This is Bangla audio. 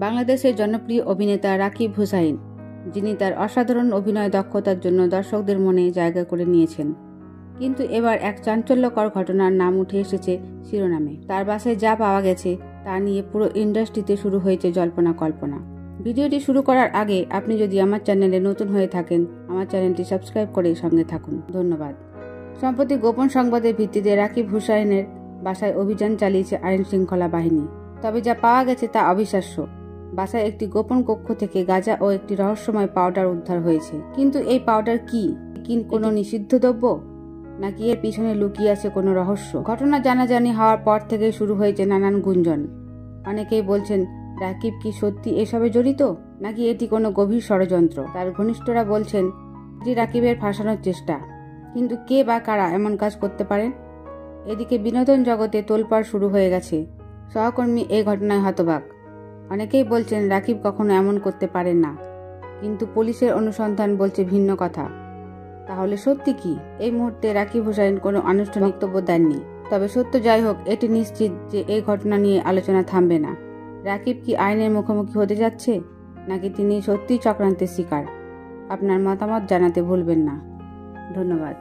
বাংলাদেশের জনপ্রিয় অভিনেতা রাকিব হুসাইন, যিনি তার অসাধারণ অভিনয় দক্ষতার জন্য দর্শকদের মনে জায়গা করে নিয়েছেন, কিন্তু এবার এক চাঞ্চল্যকর ঘটনার নাম উঠে এসেছে শিরোনামে। তার বাসায় যা পাওয়া গেছে তা নিয়ে পুরো ইন্ডাস্ট্রিতে শুরু হয়েছে জল্পনা কল্পনা। ভিডিওটি শুরু করার আগে আপনি যদি আমার চ্যানেলে নতুন হয়ে থাকেন, আমার চ্যানেলটি সাবস্ক্রাইব করে সঙ্গে থাকুন। ধন্যবাদ। সম্প্রতি গোপন সংবাদের ভিত্তিতে রাকিব হুসাইনের বাসায় অভিযান চালিয়েছে আইন শৃঙ্খলা বাহিনী। তবে যা পাওয়া গেছে তা অবিশ্বাস্য। বাসায় একটি গোপন কক্ষ থেকে গাঁজা ও একটি রহস্যময় পাউডার উদ্ধার হয়েছে। কিন্তু এই পাউডার কি কোনো নিষিদ্ধ দ্রব্য, নাকি এর পিছনে লুকিয়ে আছে কোনো রহস্য? ঘটনা জানাজানি হওয়ার পর থেকে শুরু হয়েছে নানান গুঞ্জন। অনেকেই বলছেন রাকিব কি সত্যি এসবে জড়িত, নাকি এটি কোনো গভীর ষড়যন্ত্র। তার ঘনিষ্ঠরা বলছেন এটি রাকিবের ফাঁসানোর চেষ্টা। কিন্তু কে বা কারা এমন কাজ করতে পারেন? এদিকে বিনোদন জগতে তোলপাড় শুরু হয়ে গেছে। সহকর্মী এই ঘটনায় হতবাক। অনেকেই বলছেন রাকিব কখনো এমন করতে পারেন না, কিন্তু পুলিশের অনুসন্ধান বলছে ভিন্ন কথা। তাহলে সত্যি কি? এই মুহূর্তে রাকিব হুসাইন কোনো আনুষ্ঠানিক বক্তব্য দেননি। তবে সত্য যাই হোক, এটি নিশ্চিত যে এই ঘটনা নিয়ে আলোচনা থামবে না। রাকিব কি আইনের মুখোমুখি হতে যাচ্ছে, নাকি তিনি সত্যিই চক্রান্তের শিকার? আপনার মতামত জানাতে ভুলবেন না। ধন্যবাদ।